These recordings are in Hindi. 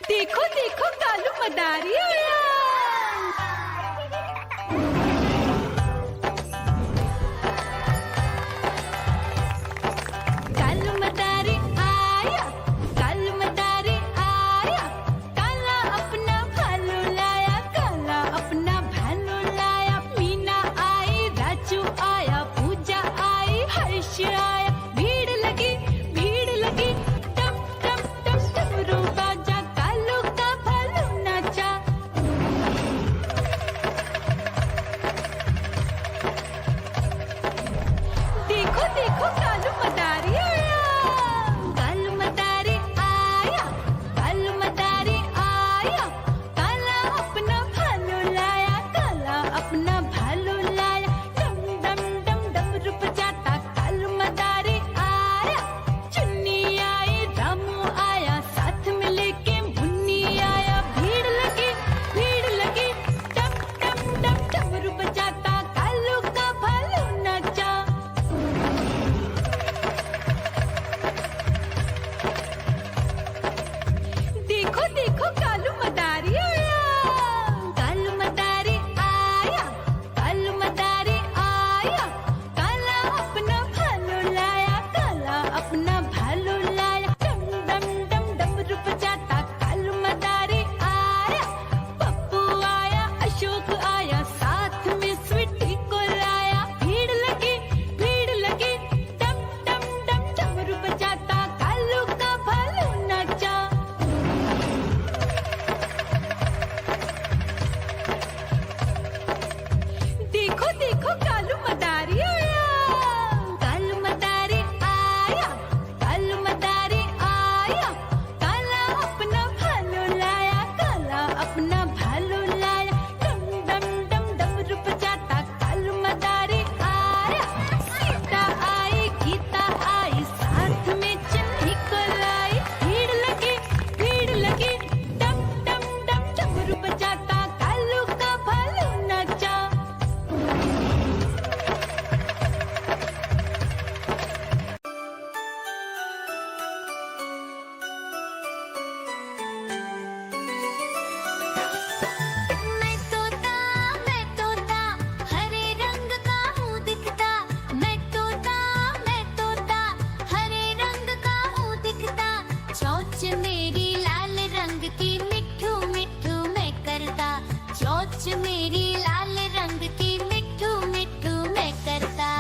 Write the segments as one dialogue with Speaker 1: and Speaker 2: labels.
Speaker 1: देखो देखो कालू मदारी आया। कालू मदारी आया, कालू मदारी आया, काला अपना भालू लाया, काला अपना भालू लाया। मीना आई, राजू आया, पूजा आई, हर्ष आया। भीड़ लगी टम टम टम डमरू बाजा, कालू का भालू नाचा। देखो देखो कालू मदारी आया, कालू मदारी आया, कालू मदारी आया, काला अपना भालू लाया, काला अपना भालू लाया। डम डम डम डमरू बजाता कालू मदारी आया। चुन्नी आई, रामू आया, साथ में लेके मुन्नी आया। भीड़ लगी टम टम टम डमरू बजाता कालू का भालू नाचा। देखो देखो कालू मदारी आया, कालू मदारी आया, कालू मदारी आया, काला अपना भालू लाया, काला अपना भालू लाया। डम डम डम डमरू बजाता कालू मदारी आया। पप्पू आया, अशोक आया, साथ में स्वीटी को लाया। भीड़ लगी टम टम टम डमरू बजाता कालू का भालू नाचा। देखो देखो कालू मदारी आया, कालू मदारी आया, कालू मदारी आया, काला अपना भालू लाया, काला अपना भालू लाया। डम डम डम डमरू बजाता कालू मदारी आया। सीता आई, गीता आई, साथ में चन्नी को लाई। भीड़ लगी डम डम डम डमरू बजाता कालू का भालू नाचा। मैं तोता हरे रंग का हूँ दिखता। मैं तोता हरे रंग का हूँ दिखता। चोंच मेरी लाल रंग की मिठू मिठू मैं करता। चोंच मेरी लाल रंग की मिठू मिठू मैं करता।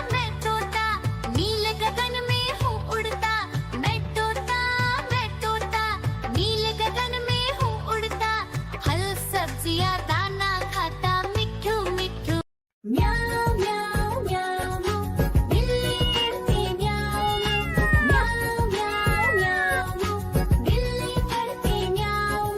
Speaker 1: मैं तोता नील गगन में हूँ उड़ता। मैं तोता नील गगन में हूँ उड़ता। फल सब्जियाँ दाना खाता मिठू मिठू। म्याऊं म्याऊं म्याऊं, बिल्ली करती म्याऊं म्याऊं म्याऊं म्याऊं, बिल्ली करती म्याऊं।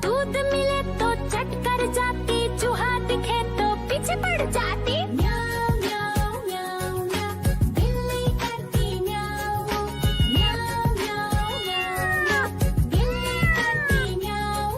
Speaker 1: दूध मिले तो चट कर जाती, चूहा दिखे तो पीछे पड़ जाती। म्याऊं म्याऊं म्याऊं म्याऊं, बिल्ली करती म्याऊं म्याऊं म्याऊं म्याऊं, बिल्ली करती म्याऊं।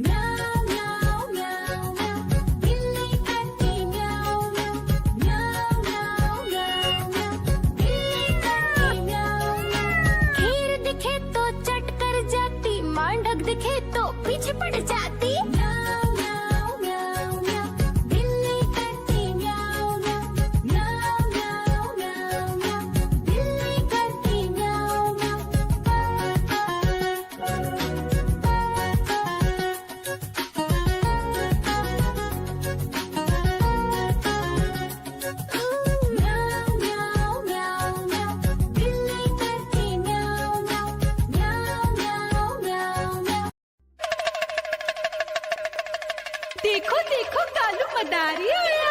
Speaker 1: म्याऊं म्याऊं म्याऊं म्याऊं, बिल्ली करती म्याऊं म्याऊं म्याऊं म्याऊं म्याऊं म्याऊं, बिल्ली करती म्याऊं म्याऊं। खीर दिखे तो चट कर जाती, मांडक दिखे तो पीछे पड़ जाती। म्याऊं म्याऊं म्याऊं म्याऊं, बिल्ली करती म्याऊं म्याऊं म्याऊं म्याऊं म्याऊं म्याऊं, बिल्ली करती म्याऊं म्याऊं म्याऊं म्याऊं म्याऊं, बिल्ली करती म्याऊं म्याऊं म्याऊं म्याऊं म्याऊं म्याऊं। देखो देखो कालू मदारी आया।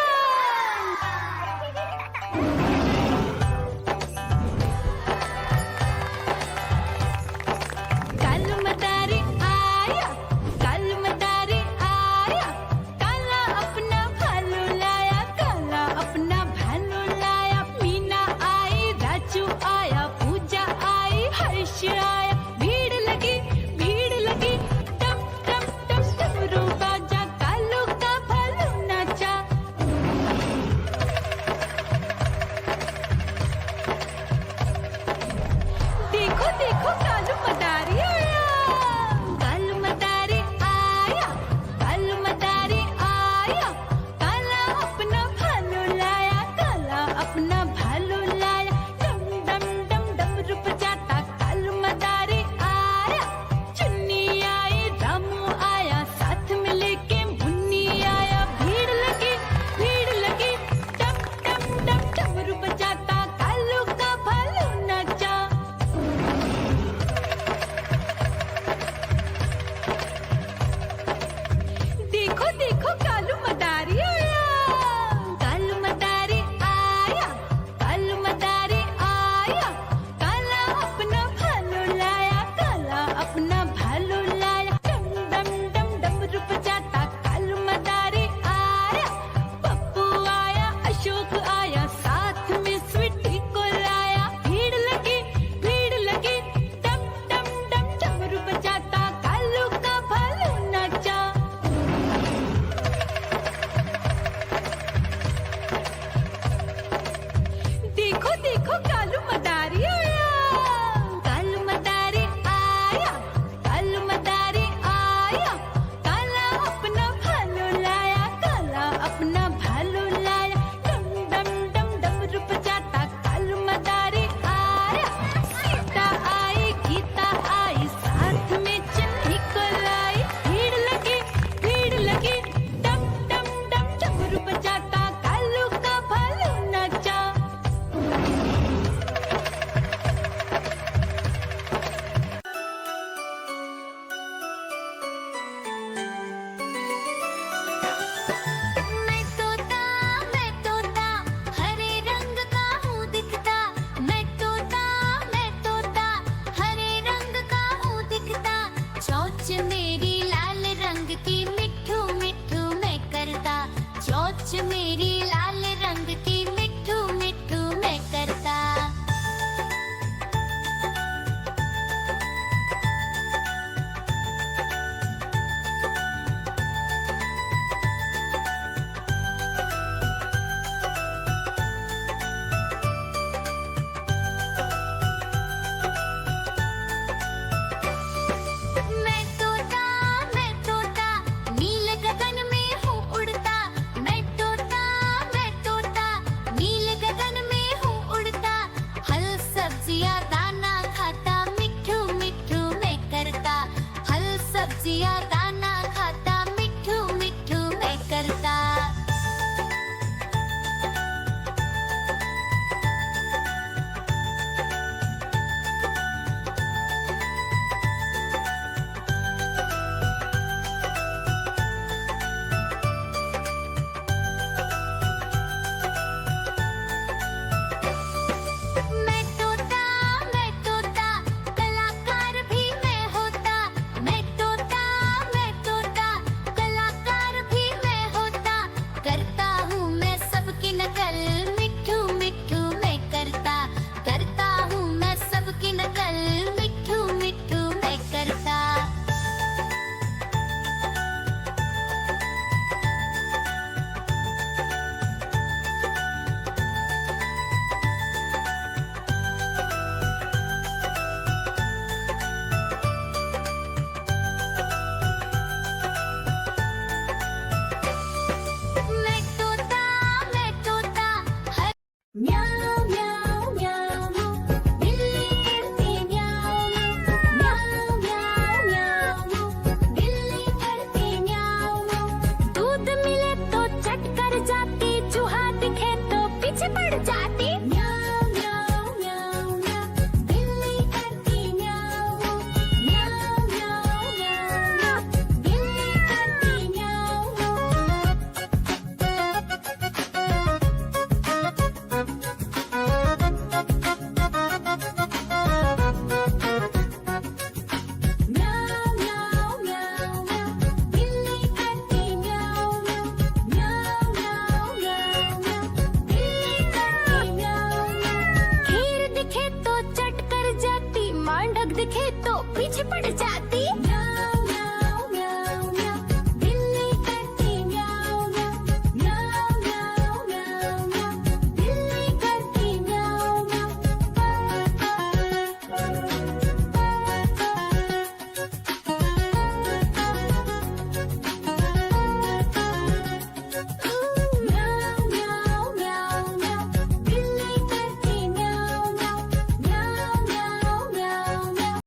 Speaker 1: पीछे पड़े